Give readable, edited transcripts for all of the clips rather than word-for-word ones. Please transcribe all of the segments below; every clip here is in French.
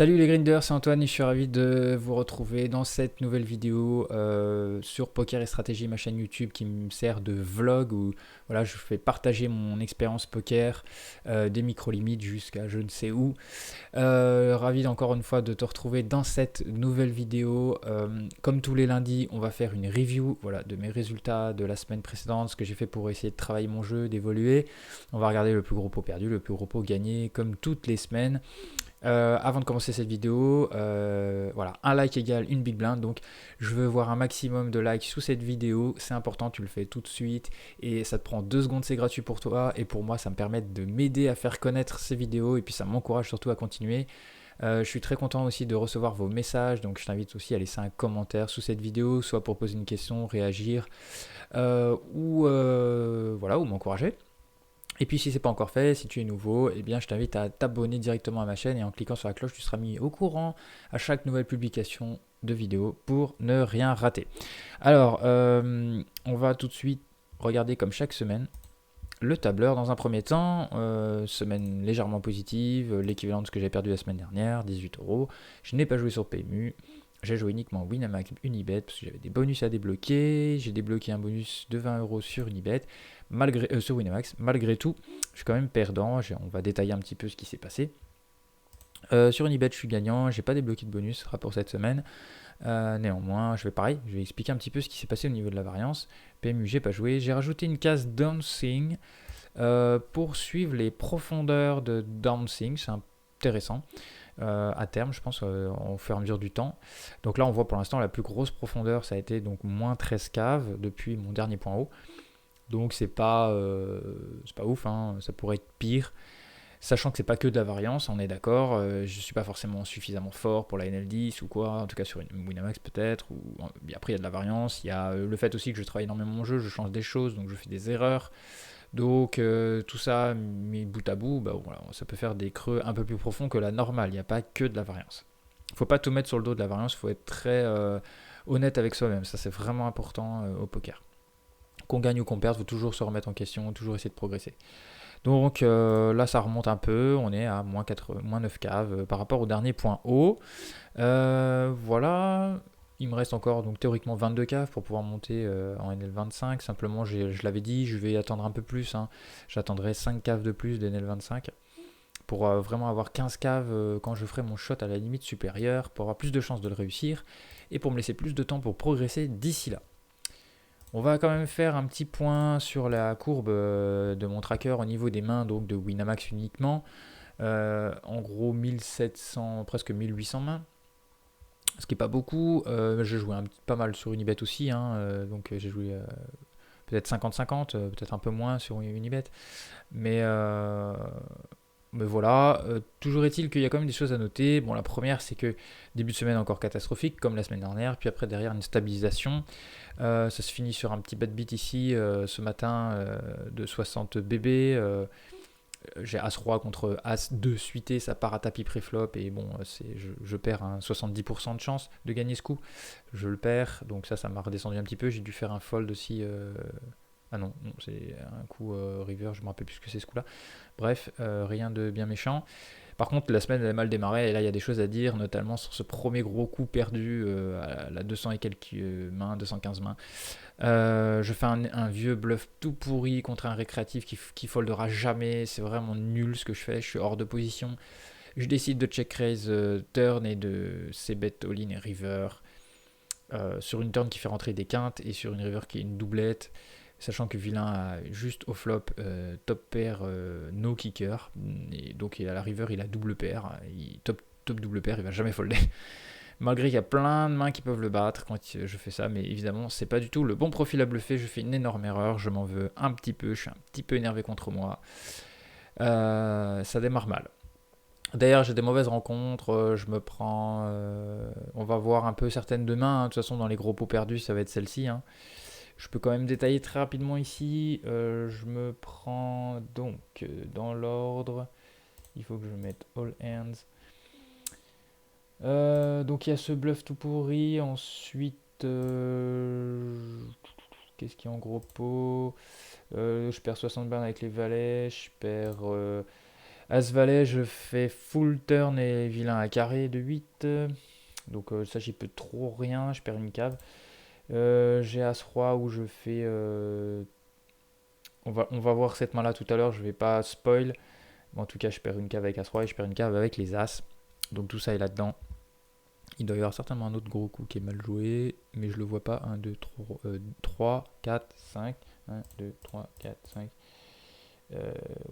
Salut les grinders, c'est Antoine et je suis ravi de vous retrouver dans cette nouvelle vidéo sur Poker et Stratégie, ma chaîne YouTube qui me sert de vlog où voilà, je fais partager mon expérience poker des micro-limites jusqu'à je ne sais où. Ravi encore une fois de te retrouver dans cette nouvelle vidéo. Comme tous les lundis, on va faire une review voilà, de mes résultats de la semaine précédente, ce que j'ai fait pour essayer de travailler mon jeu, d'évoluer. On va regarder le plus gros pot perdu, le plus gros pot gagné comme toutes les semaines. Avant de commencer cette vidéo, voilà, un like égale une big blind, donc je veux voir un maximum de likes sous cette vidéo, c'est important, tu le fais tout de suite, et ça te prend 2 secondes, c'est gratuit pour toi, et pour moi ça me permet de m'aider à faire connaître ces vidéos, et puis ça m'encourage surtout à continuer. Je suis très content aussi de recevoir vos messages, donc je t'invite aussi à laisser un commentaire sous cette vidéo, soit pour poser une question, réagir, voilà, ou m'encourager. Et puis si ce n'est pas encore fait, si tu es nouveau, eh bien je t'invite à t'abonner directement à ma chaîne et en cliquant sur la cloche, tu seras mis au courant à chaque nouvelle publication de vidéo pour ne rien rater. Alors, on va tout de suite regarder comme chaque semaine le tableur dans un premier temps. Semaine légèrement positive, l'équivalent de ce que j'ai perdu la semaine dernière, 18 euros. Je n'ai pas joué sur PMU. J'ai joué uniquement Winamax Unibet parce que j'avais des bonus à débloquer. J'ai débloqué un bonus de 20 euros sur Unibet, sur Winamax. Malgré tout, je suis quand même perdant. On va détailler un petit peu ce qui s'est passé. Sur Unibet, je suis gagnant. J'ai pas débloqué de bonus, ce sera pour cette semaine. Néanmoins, je vais expliquer un petit peu ce qui s'est passé au niveau de la variance. PMU, j'ai pas joué. J'ai rajouté une case Dancing pour suivre les profondeurs de Dancing. C'est intéressant. À terme, je pense, au fur et à mesure du temps. Donc là, on voit pour l'instant la plus grosse profondeur, ça a été donc moins 13 caves depuis mon dernier point haut. Donc c'est pas ouf, hein, ça pourrait être pire. Sachant que c'est pas que de la variance, on est d'accord. Je suis pas forcément suffisamment fort pour la NL10 ou quoi, en tout cas sur une Winamax peut-être. Après il y a de la variance, il y a le fait aussi que je travaille énormément mon jeu, je change des choses, donc je fais des erreurs. Donc tout ça mis bout à bout, bah, voilà, ça peut faire des creux un peu plus profonds que la normale. Il n'y a pas que de la variance. Il ne faut pas tout mettre sur le dos de la variance, il faut être très honnête avec soi-même. Ça c'est vraiment important au poker. Qu'on gagne ou qu'on perde, il faut toujours se remettre en question, toujours essayer de progresser. Donc là ça remonte un peu, on est à moins 9 caves par rapport au dernier point haut. Voilà, il me reste encore donc théoriquement 22 caves pour pouvoir monter en NL25. Simplement, je l'avais dit, je vais attendre un peu plus, hein. J'attendrai 5 caves de plus d'NL25 pour vraiment avoir 15 caves quand je ferai mon shot à la limite supérieure, pour avoir plus de chances de le réussir et pour me laisser plus de temps pour progresser d'ici là. On va quand même faire un petit point sur la courbe de mon tracker au niveau des mains, donc de Winamax uniquement. En gros 1700, presque 1800 mains, ce qui est pas beaucoup. J'ai joué pas mal sur Unibet aussi, hein, donc j'ai joué peut-être 50-50, peut-être un peu moins sur Unibet. Mais, euh, mais voilà, toujours est-il qu'il y a quand même des choses à noter. Bon, la première, c'est que début de semaine encore catastrophique, comme la semaine dernière, puis après derrière une stabilisation. Ça se finit sur un petit bad beat ici ce matin de 60 BB. J'ai As-Roi contre As-2 suité, ça part à tapis pré-flop et bon, je perds un 70% de chance de gagner ce coup. Je le perds, donc ça m'a redescendu un petit peu. J'ai dû faire un fold aussi. Ah non, c'est un coup river, je me rappelle plus ce que c'est ce coup-là. Bref, rien de bien méchant. Par contre, la semaine elle a mal démarré et là il y a des choses à dire, notamment sur ce premier gros coup perdu à la 200 et quelques mains, 215 mains. Je fais un vieux bluff tout pourri contre un récréatif qui foldera jamais. C'est vraiment nul ce que je fais. Je suis hors de position. Je décide de check raise turn et de c-bet all-in et river. Sur une turn qui fait rentrer des quintes et sur une river qui est une doublette. Sachant que vilain a juste au flop top pair no kicker. Et donc il a la river, il a double pair. Top double pair, il va jamais folder. Malgré qu'il y a plein de mains qui peuvent le battre quand je fais ça, mais évidemment, c'est pas du tout le bon profil à bluffer. Je fais une énorme erreur, je m'en veux un petit peu, je suis un petit peu énervé contre moi. Ça démarre mal. D'ailleurs, j'ai des mauvaises rencontres, je me prends. On va voir un peu certaines demain, hein. De toute façon, dans les gros pots perdus, ça va être celle-ci, hein. Je peux quand même détailler très rapidement ici. Je me prends donc dans l'ordre. Il faut que je mette all hands. Donc il y a ce bluff tout pourri. Ensuite, qu'est-ce qu'il y a en gros pot? Je perds 60 balles avec les valets. Je perds As-Valet, je fais full turn et vilain à carré de 8. Donc ça, j'y peux trop rien, je perds une cave. J'ai As-Roi où je fais... on va voir cette main-là tout à l'heure, je vais pas spoil. Mais en tout cas, je perds une cave avec As-Roi et je perds une cave avec les As. Donc tout ça est là-dedans. Il doit y avoir certainement un autre gros coup qui est mal joué, mais je le vois pas. 1, 2, 3, 4, 5. 1, 2, 3, 4, 5.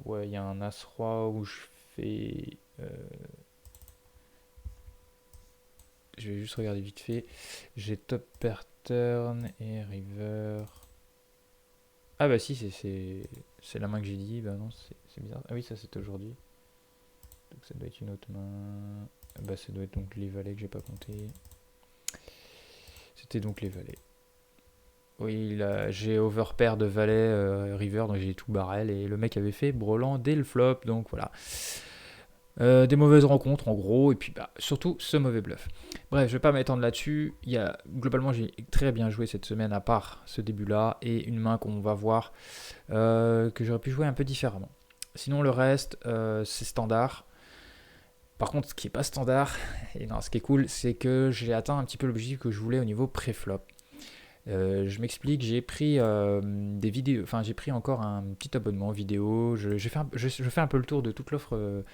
Ouais, il y a un As-Roi où je fais... je vais juste regarder vite fait. J'ai top pair turn et river. Ah bah si, c'est la main que j'ai dit. Bah non, c'est bizarre. Ah oui, ça c'est aujourd'hui. Donc ça doit être une autre main. Bah ça doit être donc les valets que j'ai pas compté. C'était donc les valets. Oui, là, j'ai overpair de valet river, donc j'ai tout barrel. Et le mec avait fait brelan dès le flop, donc voilà. Des mauvaises rencontres en gros, et puis bah, surtout ce mauvais bluff. Bref, je vais pas m'étendre là-dessus. Globalement, j'ai très bien joué cette semaine, à part ce début-là, et une main qu'on va voir que j'aurais pu jouer un peu différemment. Sinon, le reste, c'est standard. Par contre, ce qui est pas standard, et non, ce qui est cool, c'est que j'ai atteint un petit peu l'objectif que je voulais au niveau pré-flop. Je m'explique, j'ai pris des vidéos, enfin j'ai pris encore un petit abonnement vidéo. Je fais un peu le tour de toute l'offre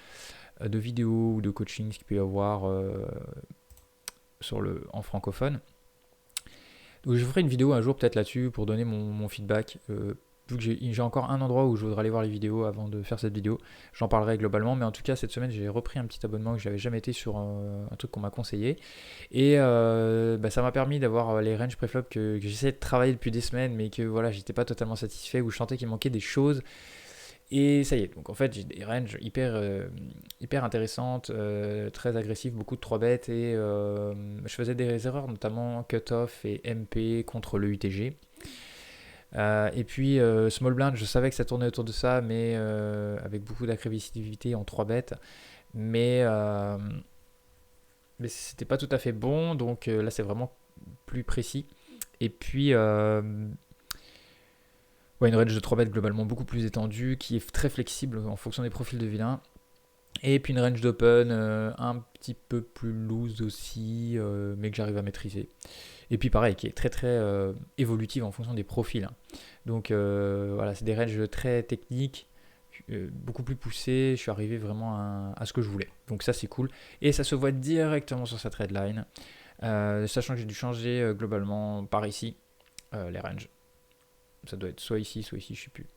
de vidéos ou de coaching qu'il peut y avoir en francophone. Donc je ferai une vidéo un jour peut-être là-dessus pour donner mon feedback. Vu que j'ai encore un endroit où je voudrais aller voir les vidéos avant de faire cette vidéo, j'en parlerai globalement, mais en tout cas cette semaine j'ai repris un petit abonnement que je n'avais jamais été sur un truc qu'on m'a conseillé, et ça m'a permis d'avoir les ranges préflop que j'essayais de travailler depuis des semaines, mais que voilà, j'étais pas totalement satisfait, où je sentais qu'il manquait des choses, et ça y est. Donc en fait j'ai des ranges hyper intéressantes, très agressives, beaucoup de 3 bêtes, et je faisais des erreurs, notamment cut-off et MP contre le UTG. Et puis small blind, je savais que ça tournait autour de ça, mais avec beaucoup d'agressivité en 3 bêtes. Mais c'était pas tout à fait bon, donc là c'est vraiment plus précis. Et puis ouais, une range de 3 bêtes globalement beaucoup plus étendue, qui est très flexible en fonction des profils de vilain. Et puis une range d'open un petit peu plus loose aussi, mais que j'arrive à maîtriser. Et puis pareil, qui est très très évolutive en fonction des profils, hein. Donc voilà, c'est des ranges très techniques, beaucoup plus poussées. Je suis arrivé vraiment à ce que je voulais. Donc ça c'est cool. Et ça se voit directement sur cette redline. Sachant que j'ai dû changer globalement par ici les ranges. Ça doit être soit ici, je sais plus.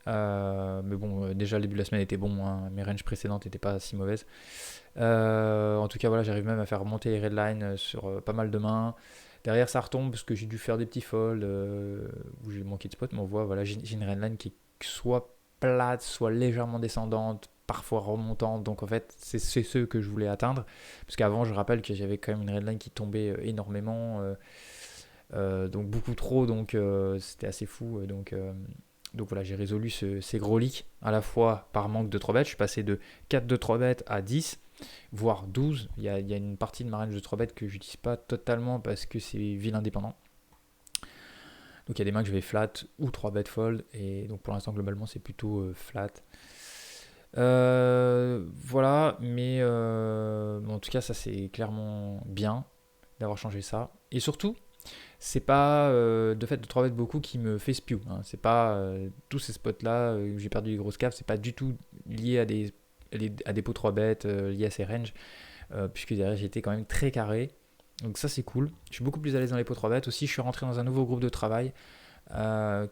Mais bon, déjà le début de la semaine était bon, hein. Mes ranges précédentes n'étaient pas si mauvaises. En tout cas, voilà, j'arrive même à faire remonter les redlines sur pas mal de mains. Derrière, ça retombe parce que j'ai dû faire des petits folds où j'ai manqué de spot. Mais on voit, voilà, j'ai une redline qui est soit plate, soit légèrement descendante, parfois remontante. Donc en fait, c'est ce que je voulais atteindre. Parce qu'avant, je rappelle que j'avais quand même une redline qui tombait énormément. Donc beaucoup trop, donc c'était assez fou. Donc voilà, j'ai résolu ces gros leaks à la fois par manque de 3 bêtes. Je suis passé de 4 de 3 bêtes à 10, voire 12. Il y a une partie de ma range de 3 bêtes que je n'utilise pas totalement parce que c'est vilain indépendant. Donc il y a des mains que je vais flat ou 3 bêtes fold. Et donc pour l'instant, globalement, c'est plutôt flat. Voilà, mais en tout cas, ça c'est clairement bien d'avoir changé ça. Et surtout, c'est pas de fait de 3 bêtes beaucoup qui me fait spew, hein. C'est pas tous ces spots là où j'ai perdu des grosses caves, c'est pas du tout lié à des pots 3 bêtes, lié à ces ranges, puisque derrière j'étais quand même très carré. Donc ça c'est cool. Je suis beaucoup plus à l'aise dans les pots 3 bêtes. Aussi je suis rentré dans un nouveau groupe de travail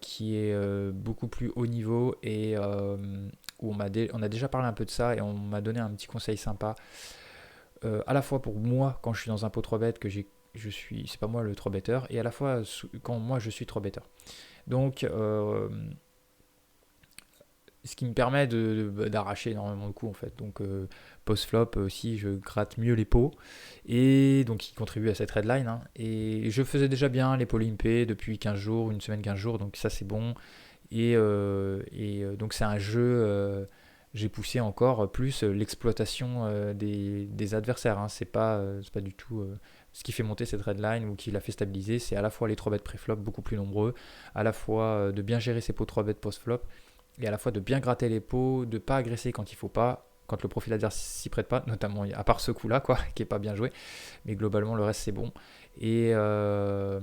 qui est beaucoup plus haut niveau, et où on a déjà parlé un peu de ça, et on m'a donné un petit conseil sympa, à la fois pour moi quand je suis dans un pot 3 bêtes que c'est pas moi le 3 better, et à la fois quand moi je suis 3 better. Donc ce qui me permet d'arracher énormément de coups en fait. Donc post-flop aussi, je gratte mieux les pots, et donc qui contribue à cette redline, hein. Et je faisais déjà bien les pots limpés depuis 15 jours, une semaine 15 jours, donc ça c'est bon. Et donc c'est un jeu, j'ai poussé encore plus l'exploitation des adversaires, hein. C'est pas du tout ce qui fait monter cette redline ou qui l'a fait stabiliser. C'est à la fois les 3 bêtes pré-flop beaucoup plus nombreux, à la fois de bien gérer ses pots 3 bêtes post-flop, et à la fois de bien gratter les pots, de pas agresser quand il faut pas, quand le profil adverse s'y prête pas, notamment à part ce coup-là, quoi, qui est pas bien joué. Mais globalement, le reste, c'est bon. Et, euh,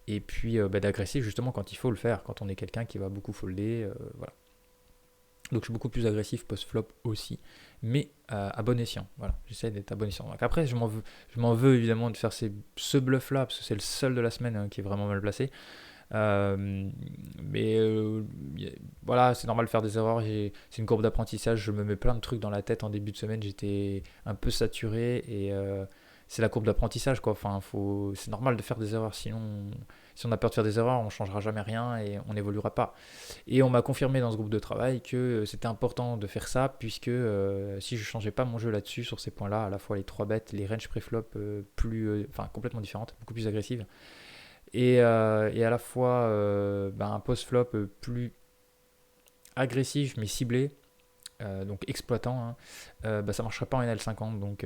et puis d'agresser justement quand il faut le faire, quand on est quelqu'un qui va beaucoup folder. Voilà. Donc je suis beaucoup plus agressif post-flop aussi, mais à bon escient. Voilà, j'essaie d'être à bon escient. Donc après, je m'en veux évidemment de faire ce bluff-là, parce que c'est le seul de la semaine qui est vraiment mal placé. Euh, mais voilà, c'est normal de faire des erreurs. C'est une courbe d'apprentissage. Je me mets plein de trucs dans la tête en début de semaine. J'étais un peu saturé et c'est la courbe d'apprentissage, quoi. Enfin, c'est normal de faire des erreurs. Sinon, si on a peur de faire des erreurs, on changera jamais rien et on n'évoluera pas. Et on m'a confirmé dans ce groupe de travail que c'était important de faire ça, puisque si je changeais pas mon jeu là-dessus, sur ces points-là, à la fois les 3 bêtes, les range pré-flop enfin complètement différentes, beaucoup plus agressives, et à la fois un post-flop plus agressif mais ciblé, donc exploitant, hein, ça ne marchera pas en NL50, donc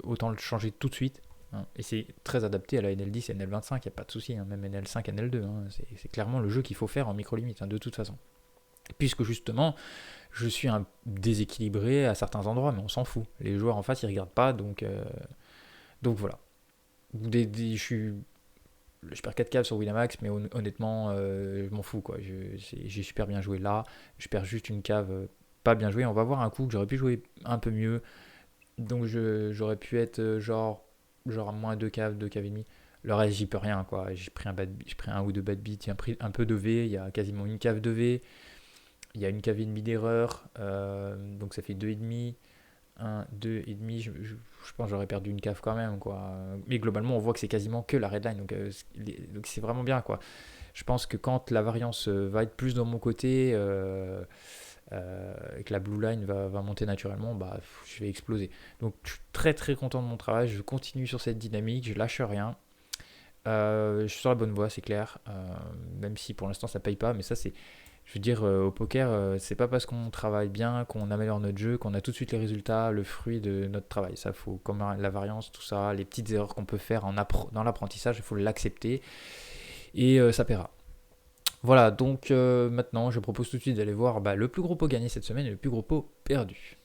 autant le changer tout de suite. Hein. Et c'est très adapté à la NL10 et NL25, il n'y a pas de souci, hein, même NL5, NL2, hein, c'est clairement le jeu qu'il faut faire en micro-limite, hein, de toute façon. Puisque justement, je suis un déséquilibré à certains endroits, mais on s'en fout. Les joueurs en face, ils regardent pas, donc voilà. Je perds 4 caves sur Winamax, mais honnêtement, je m'en fous, quoi. J'ai super bien joué là, je perds juste une cave pas bien jouée. On va voir un coup que j'aurais pu jouer un peu mieux, donc j'aurais pu être genre à moins 2 caves, 2 caves et demi. Le reste, j'y peux rien, quoi. J'ai pris un ou deux bad beats, il y a un peu de V, il y a quasiment une cave de V, il y a une cave et demi d'erreur, donc ça fait 2,5. 1, 2 et demi, je pense que j'aurais perdu une cave quand même, quoi. Mais globalement, on voit que c'est quasiment que la redline, donc c'est vraiment bien, quoi. Je pense que quand la variance va être plus dans mon côté et que la blue line va monter naturellement, je vais exploser. Donc je suis très très content de mon travail, je continue sur cette dynamique, je lâche rien. Je suis sur la bonne voie, c'est clair, même si pour l'instant ça paye pas, mais ça c'est, je veux dire, au poker, c'est pas parce qu'on travaille bien, qu'on améliore notre jeu, qu'on a tout de suite les résultats, le fruit de notre travail. Ça, faut, comme la variance, tout ça, les petites erreurs qu'on peut faire dans l'apprentissage, il faut l'accepter et ça paiera. Voilà, donc maintenant, je propose tout de suite d'aller voir le plus gros pot gagné cette semaine et le plus gros pot perdu.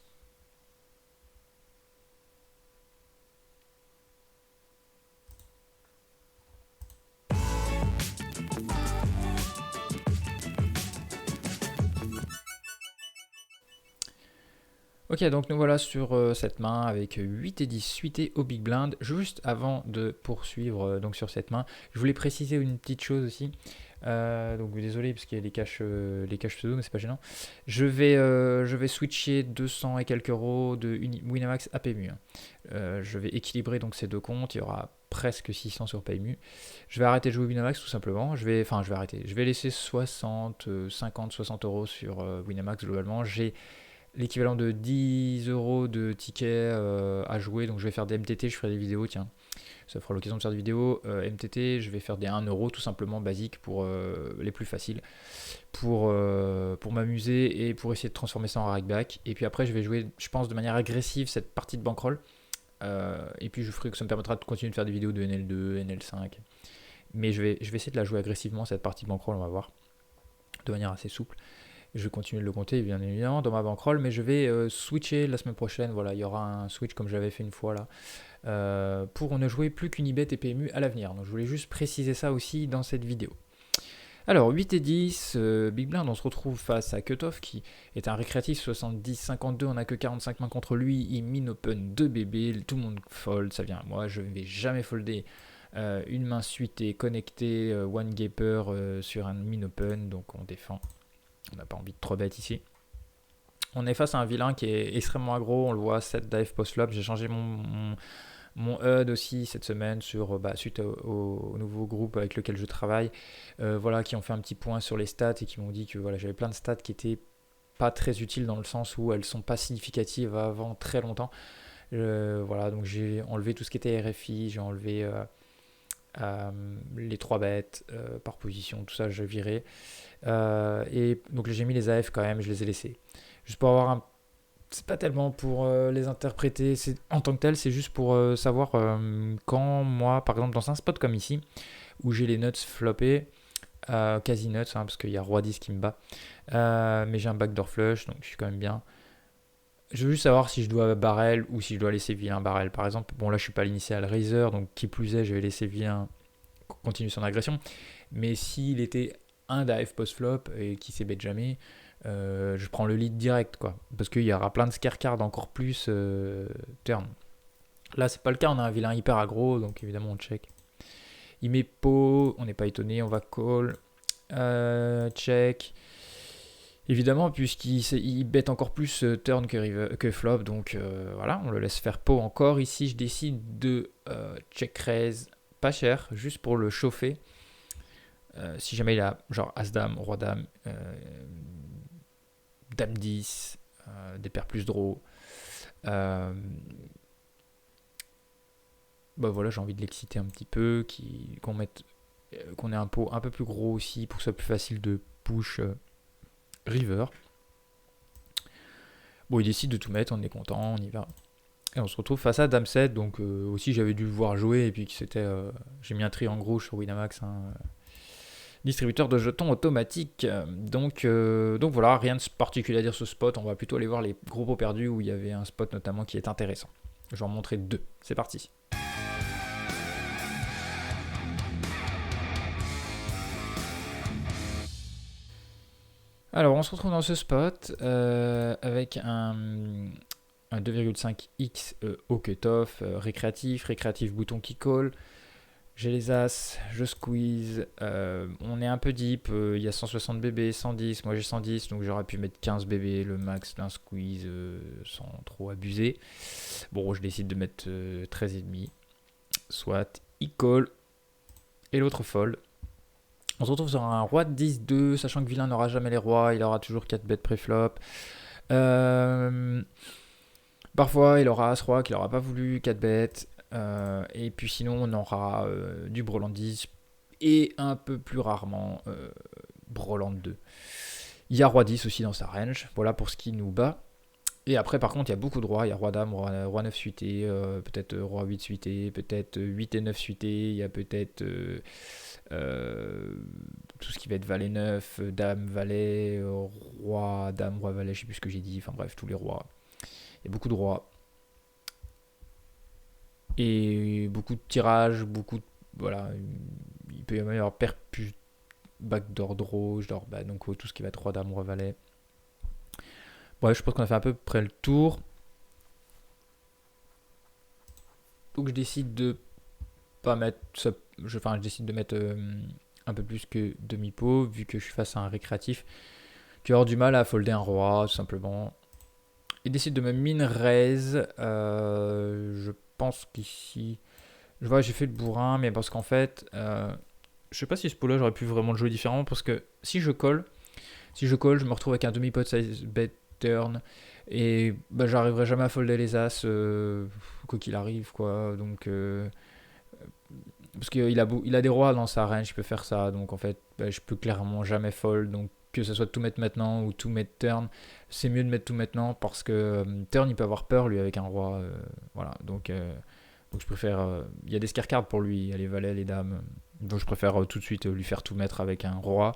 Ok, donc nous voilà sur cette main avec 8 et 10 suités au big blind. Juste avant de poursuivre donc sur cette main, je voulais préciser une petite chose aussi. Donc désolé parce qu'il y a les caches pseudo, mais c'est pas gênant. Je vais switcher 200 et quelques euros de Winamax à PMU. Je vais équilibrer donc ces deux comptes. Il y aura presque 600 sur PMU. Je vais arrêter de jouer Winamax tout simplement. Je vais arrêter. Je vais laisser 50, 60 euros sur Winamax globalement. J'ai l'équivalent de 10 euros de tickets à jouer. Donc je vais faire des MTT, je ferai des vidéos, tiens. Ça fera l'occasion de faire des vidéos. MTT, je vais faire des 1 euro tout simplement basiques pour les plus faciles. Pour m'amuser et pour essayer de transformer ça en rackback. Et puis après, je vais jouer, je pense, de manière agressive cette partie de bankroll. Et puis ça me permettra de continuer de faire des vidéos de NL2, NL5. Mais je vais essayer de la jouer agressivement, cette partie de bankroll, on va voir. De manière assez souple. Je vais continuer de le compter bien évidemment dans ma bankroll, mais je vais switcher la semaine prochaine. Voilà, il y aura un switch comme j'avais fait une fois là, pour ne jouer plus qu'Unibet et PMU à l'avenir. Donc je voulais juste préciser ça aussi dans cette vidéo. Alors 8 et 10, Big Blind, on se retrouve face à Cutoff qui est un récréatif 70-52, on n'a que 45 mains contre lui, il min open 2 bébés, tout le monde fold, ça vient à moi, je ne vais jamais folder une main suitée, connectée, one gaper sur un min open, donc on défend. On n'a pas envie de 3 bêtes ici. On est face à un vilain qui est extrêmement aggro. On le voit, 7 dive post-flop. J'ai changé mon HUD aussi cette semaine suite au nouveau groupe avec lequel je travaille. Qui ont fait un petit point sur les stats et qui m'ont dit que j'avais plein de stats qui étaient pas très utiles dans le sens où elles sont pas significatives avant très longtemps. Donc j'ai enlevé tout ce qui était RFI. J'ai enlevé les 3 bêtes par position. Tout ça, je virais. Et donc j'ai mis les AF quand même, je les ai laissés. Juste pour avoir c'est pas tellement pour les interpréter en tant que tel, c'est juste pour savoir quand moi, par exemple dans un spot comme ici, où j'ai les nuts floppés, quasi nuts, hein, parce qu'il y a roi 10 qui me bat. Mais j'ai un backdoor flush, donc je suis quand même bien. Je veux juste savoir si je dois barrel ou si je dois laisser vilain barrel. Par exemple, bon là je suis pas l'initial Razor, donc qui plus est, je vais laisser vilain continuer son agression. Mais s'il était un dive post-flop et qui s'ébête jamais, je prends le lead direct, quoi. Parce qu'il y aura plein de scare cards encore plus turn. Là, c'est pas le cas, on a un vilain hyper aggro, donc évidemment on check. Il met pot, on n'est pas étonné, on va call. Check. Évidemment, puisqu'il bête encore plus turn que flop, donc voilà, on le laisse faire pot encore. Ici, je décide de check raise, pas cher, juste pour le chauffer. Si jamais il a genre As-Dame, Roi-Dame, Dame 10, des paires plus draw. Bah voilà, j'ai envie de l'exciter un petit peu, qu'on ait un pot un peu plus gros aussi pour que ce soit plus facile de push river. Bon, il décide de tout mettre, on est content, on y va. Et on se retrouve face à Dame 7, donc aussi j'avais dû le voir jouer, et puis j'ai mis un triangle rouge sur Winamax, hein, distributeur de jetons automatique. Donc voilà, rien de particulier à dire sur ce spot, on va plutôt aller voir les gros pots perdus où il y avait un spot notamment qui est intéressant. Je vais en montrer deux, c'est parti. Alors on se retrouve dans ce spot avec un 2,5x au cutoff, récréatif bouton qui call. J'ai les as, je squeeze, on est un peu deep, il y a 160 bébés, 110, moi j'ai 110, donc j'aurais pu mettre 15 bébés, le max d'un squeeze sans trop abuser. Bon, je décide de mettre 13,5, soit il call, et l'autre fold. On se retrouve sur un roi de 10-2, sachant que vilain n'aura jamais les rois, il aura toujours 4 bêtes pré-flop. Parfois il aura as-roi qu'il n'aura pas voulu, 4 bêtes. Et puis sinon on aura du Breland 10 et un peu plus rarement Breland 2. Il y a roi 10 aussi dans sa range, voilà pour ce qui nous bat. Et après par contre il y a beaucoup de rois, il y a roi dame, roi 9 suité, peut-être roi 8 suité, peut-être 8 et 9 suité, il y a peut-être tout ce qui va être valet 9, dame, valet, roi, dame, roi, valet, je sais plus ce que j'ai dit, enfin bref tous les rois. Il y a beaucoup de rois. Et beaucoup de tirages, voilà, il peut y avoir perpus, backdoor draw, donc tout ce qui va être roi dame, roi valet. Bref, je pense qu'on a fait à peu près le tour. Donc je décide de pas mettre ça, je décide de mettre un peu plus que demi-pot, vu que je suis face à un récréatif qui va avoir du mal à folder un roi, tout simplement. Il décide de me min raise. Je pense qu'ici, je vois, j'ai fait le bourrin, mais parce qu'en fait, je sais pas si ce pot-là j'aurais pu vraiment le jouer différemment, parce que si je colle, je me retrouve avec un demi-pot size bet turn, et bah, j'arriverai jamais à folder les as, quoi qu'il arrive, quoi. Donc, parce qu'il a des rois dans sa range, je peux faire ça, donc en fait, bah, je peux clairement jamais fold, donc que ce soit tout mettre maintenant ou tout mettre turn, c'est mieux de mettre tout maintenant parce que turn il peut avoir peur lui avec un roi, voilà, donc je préfère, il y a des scare cards pour lui, il y a les valets, les dames, donc je préfère tout de suite lui faire tout mettre avec un roi,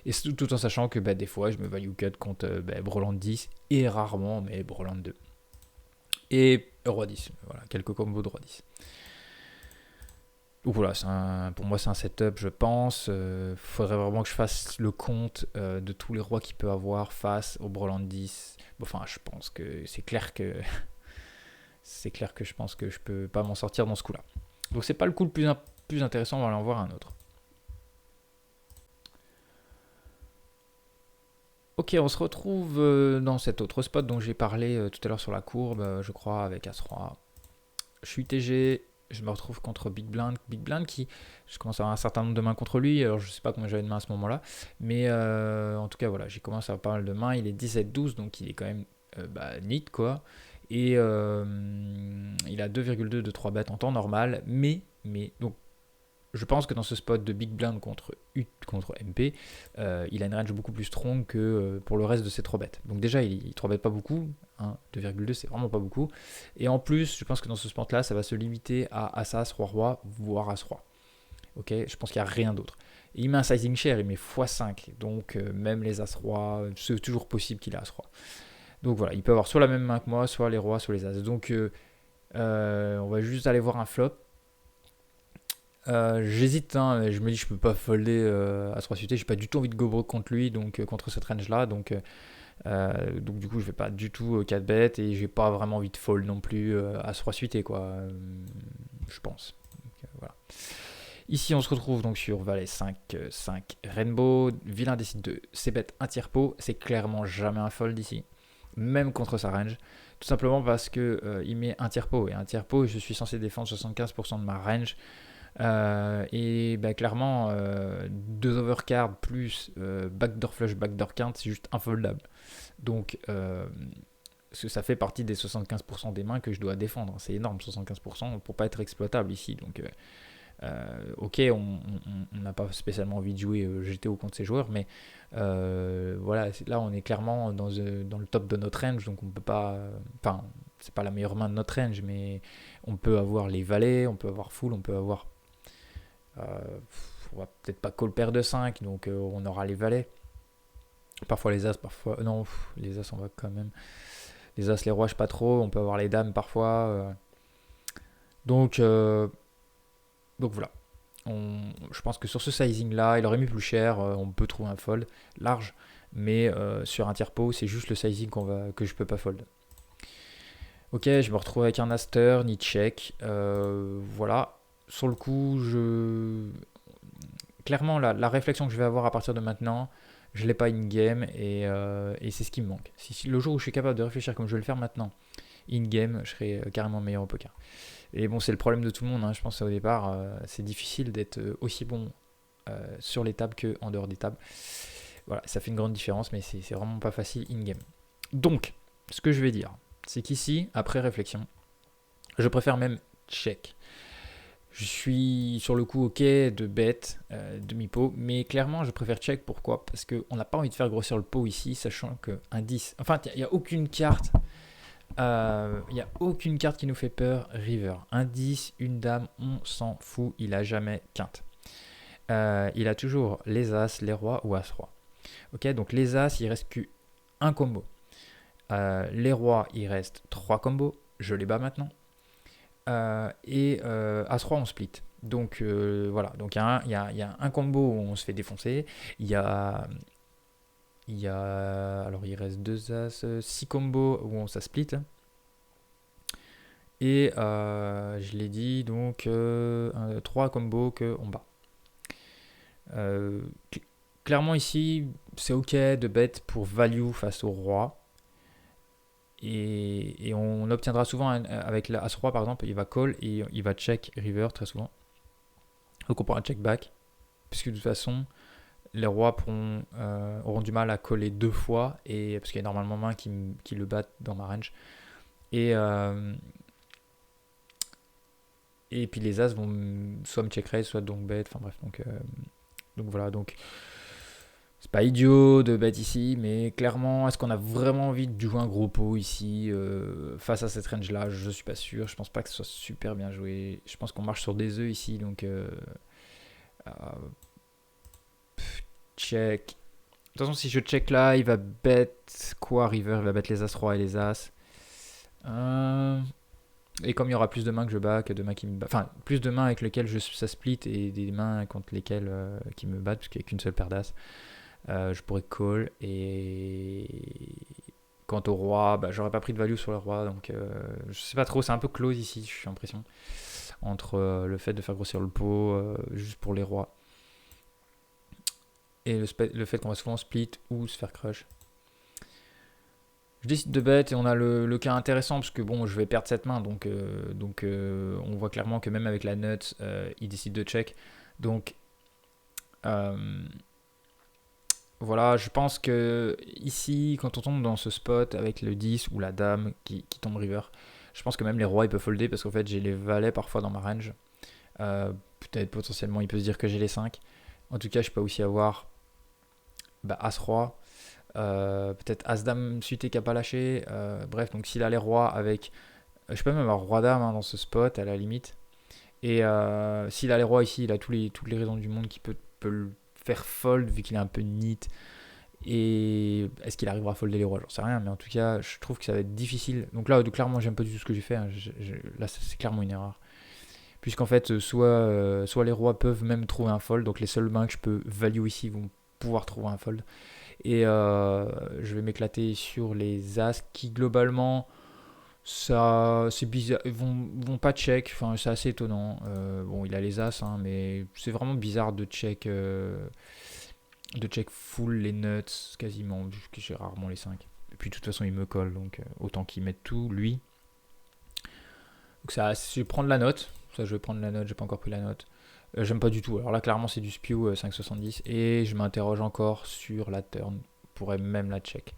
et tout en sachant que bah, des fois je me value cut contre Breland 10 et rarement mais Breland 2 et roi 10, voilà, quelques combos de roi 10. Donc voilà, pour moi c'est un setup, je pense. Faudrait vraiment que je fasse le compte de tous les rois qu'il peut avoir face au Breland 10. Bon, enfin, je pense que c'est clair que je pense que je peux pas m'en sortir dans ce coup-là. Donc c'est pas le coup le plus intéressant, on va aller en voir un autre. Ok, on se retrouve dans cet autre spot dont j'ai parlé tout à l'heure sur la courbe, je crois, avec As-Roi. Je suis TG, je me retrouve contre Big Blind qui, je commence à avoir un certain nombre de mains contre lui, alors je sais pas combien j'avais de mains à ce moment-là, mais en tout cas voilà, j'ai commencé à avoir pas mal de mains, il est 17-12, donc il est quand même neat quoi, et il a 2,2 de 3 bêtes en temps normal, mais donc je pense que dans ce spot de Big Blind contre MP, il a une range beaucoup plus strong que pour le reste de ses 3 bêtes. Donc déjà, il 3 bêtes pas beaucoup, hein, 2,2 c'est vraiment pas beaucoup. Et en plus, je pense que dans ce spot-là, ça va se limiter à As-As, Roi-Roi, voire As-Roi. Ok, je pense qu'il n'y a rien d'autre. Et il met un sizing cher, il met x5. Donc même les As-Roi, c'est toujours possible qu'il ait As-Roi. Donc voilà, il peut avoir soit la même main que moi, soit les Rois, soit les As. Donc on va juste aller voir un flop. J'hésite, hein, je me dis je peux pas folder As-Roi suité, j'ai pas du tout envie de go broke contre lui, donc contre cette range là, donc du coup je vais pas du tout 4 bêtes et j'ai pas vraiment envie de fold non plus As-Roi suité quoi, je pense. Donc, voilà. Ici on se retrouve donc sur Valet 5, 5 Rainbow, vilain décide de c-bet un tiers pot, c'est clairement jamais un fold ici, même contre sa range, tout simplement parce que il met un tiers pot, et un tiers pot je suis censé défendre 75% de ma range. Et bah, clairement, 2 overcards plus backdoor flush, backdoor quinte, c'est juste infoldable. Donc, ça fait partie des 75% des mains que je dois défendre. C'est énorme, 75% pour pas être exploitable ici. Donc, ok, on n'a pas spécialement envie de jouer GTO contre ces joueurs, mais voilà, là on est clairement dans le top de notre range, donc on peut pas. Enfin, c'est pas la meilleure main de notre range, mais on peut avoir les valets, on peut avoir full, on peut avoir. On va peut-être pas call paire de 5, donc on aura les valets. Parfois les as, parfois. Non, les as on va quand même. Les as, les rois, je sais pas trop. On peut avoir les dames parfois. Donc voilà. Je pense que sur ce sizing là, il aurait mis plus cher. On peut trouver un fold large. Mais sur un tiers pot, c'est juste le sizing que je peux pas fold. Ok, je me retrouve avec un Aster, ni check. Voilà. Sur le coup, clairement, la réflexion que je vais avoir à partir de maintenant, je ne l'ai pas in-game et c'est ce qui me manque. Si le jour où je suis capable de réfléchir comme je vais le faire maintenant, in-game, je serai carrément meilleur au poker. Et bon, c'est le problème de tout le monde, hein, je pense au départ, c'est difficile d'être aussi bon sur les tables qu'en dehors des tables. Voilà, ça fait une grande différence, mais c'est vraiment pas facile in-game. Donc, ce que je vais dire, c'est qu'ici, après réflexion, je préfère même check. Je suis sur le coup ok de bet, demi-pot, mais clairement je préfère check. Pourquoi? Parce qu'on n'a pas envie de faire grossir le pot ici, sachant qu'un 10, enfin il n'y a aucune carte, qui nous fait peur, river. Un 10, une dame, on s'en fout, il a jamais quinte. Il a toujours les as, les rois ou as-roi. Ok, donc les as, il reste qu'un combo. Les rois, il reste 3 combos, je les bats maintenant. Et As-Roi on split. Donc voilà, donc il y a un combo où on se fait défoncer. Il y a alors il reste 2 As, 6 combos où on ça split. Et je l'ai dit, donc 3 combos qu'on bat. Clairement ici, c'est ok de bet pour value face au roi. Et on obtiendra souvent avec l'As-Roi par exemple, il va call et il va check river très souvent. Donc on pourra check back, puisque de toute façon, les rois auront du mal à coller 2 fois, parce qu'il y a normalement main qui le battent dans ma range. Et puis les As vont soit me check raise, soit donc bet, enfin bref, donc voilà, donc c'est pas idiot de bet ici, mais clairement, est-ce qu'on a vraiment envie de jouer un gros pot ici face à cette range-là? Je suis pas sûr. Je pense pas que ce soit super bien joué. Je pense qu'on marche sur des œufs ici, donc check. De toute façon, si je check là, il va bet quoi river? Il va bet les as-roi et les as. Et comme il y aura plus de mains que je bats que de mains qui me battent, enfin plus de mains avec lesquelles ça split et des mains contre lesquelles qui me battent, parce qu'il n'y a qu'une seule paire d'as. Je pourrais call et quant au roi, j'aurais pas pris de value sur le roi, donc je sais pas trop, c'est un peu close ici, je suis l'impression, entre le fait de faire grossir le pot juste pour les rois et le fait qu'on va souvent split ou se faire crush. Je décide de bet et on a le cas intéressant parce que bon, je vais perdre cette main, donc on voit clairement que même avec la nut, il décide de check, donc voilà, je pense que ici, quand on tombe dans ce spot avec le 10 ou la dame qui tombe river, je pense que même les rois ils peuvent folder parce qu'en fait j'ai les valets parfois dans ma range. Peut-être potentiellement il peut se dire que j'ai les 5. En tout cas, je peux aussi avoir As-Roi, peut-être As-Dame suité qui n'a pas lâché. Bref, donc s'il a les rois avec. Je peux même avoir Roi-Dame dans ce spot à la limite. Et s'il a les rois ici, il a toutes les raisons du monde qui peut faire fold vu qu'il est un peu neat. Et est-ce qu'il arrivera à folder les rois? J'en sais rien, mais en tout cas, je trouve que ça va être difficile. Donc là, clairement, j'aime pas du tout ce que j'ai fait. Hein. Là, c'est clairement une erreur. Puisqu'en fait, soit les rois peuvent même trouver un fold, donc les seules mains que je peux value ici vont pouvoir trouver un fold. Et je vais m'éclater sur les as qui, globalement, ça, c'est bizarre. Ils vont pas check, enfin, c'est assez étonnant. Bon, il a les as, hein, mais c'est vraiment bizarre de check full les nuts quasiment, vu que j'ai rarement les 5. Et puis de toute façon il me colle, donc autant qu'il mette tout lui. Donc ça, je vais prendre la note, ça je vais prendre la note, j'ai pas encore pris la note. J'aime pas du tout, alors là clairement c'est du spew 5,70 et je m'interroge encore sur la turn, pourrais même la check.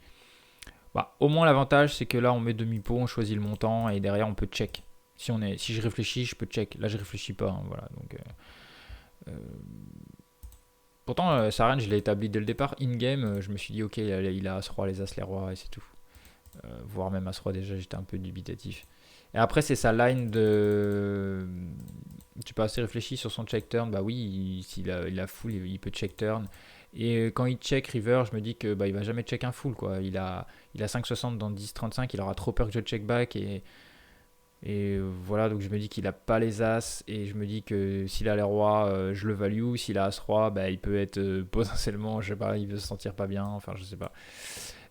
Bah, au moins l'avantage c'est que là on met demi-pot, on choisit le montant et derrière on peut check. Si je réfléchis, je peux check. Là je réfléchis pas, hein, voilà. Donc pourtant, sa range, je l'ai établi dès le départ. In-game, je me suis dit, ok, il a As-Roi, les As, les Rois, et c'est tout. Voire même As-Roi, déjà, j'étais un peu dubitatif. Et après, c'est sa line de. Tu peux assez réfléchir sur son check turn. Bah oui, s'il a full, il peut check turn. Et quand il check river, je me dis que il va jamais check un full, quoi. Il a 5,60 dans 10,35, il aura trop peur que je check back. Et voilà, donc je me dis qu'il a pas les as et je me dis que s'il a les rois, je le value. S'il a as-roi, il peut être potentiellement, je sais pas, il veut se sentir pas bien, enfin je sais pas.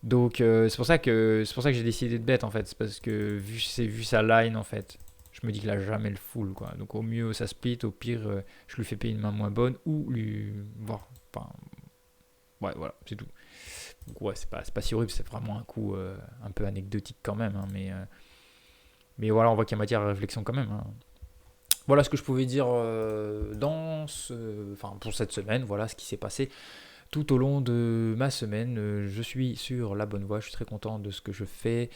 Donc c'est pour ça que j'ai décidé de bet en fait, c'est parce que vu sa line en fait, je me dis qu'il a jamais le full quoi. Donc au mieux ça split, au pire je lui fais payer une main moins bonne ou lui voir. Enfin ouais voilà, c'est tout. Donc ouais, c'est pas si horrible, c'est vraiment un coup un peu anecdotique quand même, hein, mais voilà, on voit qu'il y a matière à réflexion quand même. Hein. Voilà ce que je pouvais dire pour cette semaine. Voilà ce qui s'est passé tout au long de ma semaine. Je suis sur la bonne voie. Je suis très content de ce que je fais.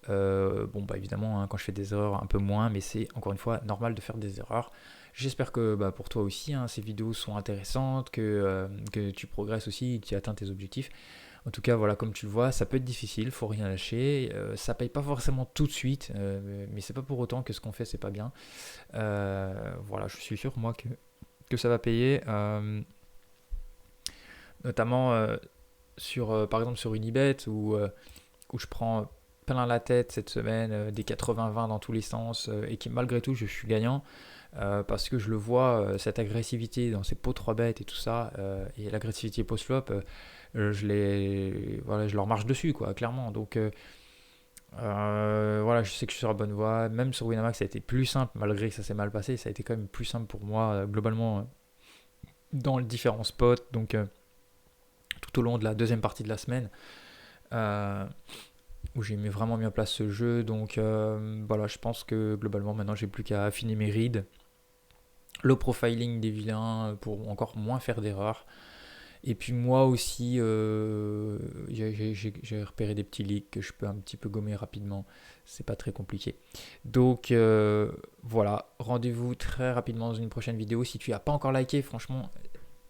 Évidemment, hein, quand je fais des erreurs, un peu moins. Mais c'est encore une fois normal de faire des erreurs. J'espère que pour toi aussi, hein, ces vidéos sont intéressantes, que tu progresses aussi, que tu atteins tes objectifs. En tout cas, voilà, comme tu le vois, ça peut être difficile, faut rien lâcher. Ça paye pas forcément tout de suite, mais c'est pas pour autant que ce qu'on fait, c'est pas bien. Voilà, je suis sûr, moi, que ça va payer. Notamment par exemple, sur Unibet, où je prends plein la tête cette semaine, des 80-20 dans tous les sens, et qui malgré tout, je suis gagnant. Parce que je le vois, cette agressivité dans ces pots 3 bêtes et tout ça, et l'agressivité post-flop, je leur marche dessus, quoi, clairement. Donc voilà, je sais que je suis sur la bonne voie. Même sur Winamax, ça a été plus simple, malgré que ça s'est mal passé. Ça a été quand même plus simple pour moi, globalement, dans les différents spots. Donc tout au long de la deuxième partie de la semaine, où j'ai vraiment mis en place ce jeu. Donc voilà, je pense que globalement, maintenant, j'ai plus qu'à affiner mes reads. Le profiling des vilains pour encore moins faire d'erreurs. Et puis moi aussi, j'ai repéré des petits leaks que je peux un petit peu gommer rapidement. C'est pas très compliqué. Donc voilà, rendez-vous très rapidement dans une prochaine vidéo. Si tu n'as pas encore liké, franchement,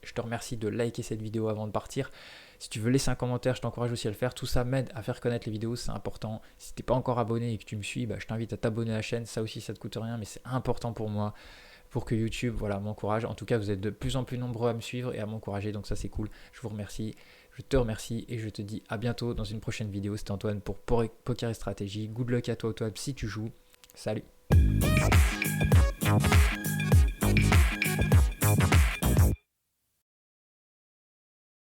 je te remercie de liker cette vidéo avant de partir. Si tu veux laisser un commentaire, je t'encourage aussi à le faire. Tout ça m'aide à faire connaître les vidéos, c'est important. Si tu n'es pas encore abonné et que tu me suis, je t'invite à t'abonner à la chaîne. Ça aussi, ça ne te coûte rien, mais c'est important pour moi, pour que YouTube m'encourage. En tout cas, vous êtes de plus en plus nombreux à me suivre et à m'encourager, donc ça c'est cool. Je vous remercie, je te remercie et je te dis à bientôt dans une prochaine vidéo. C'était Antoine pour Poker et Stratégie. Good luck à toi si tu joues. Salut.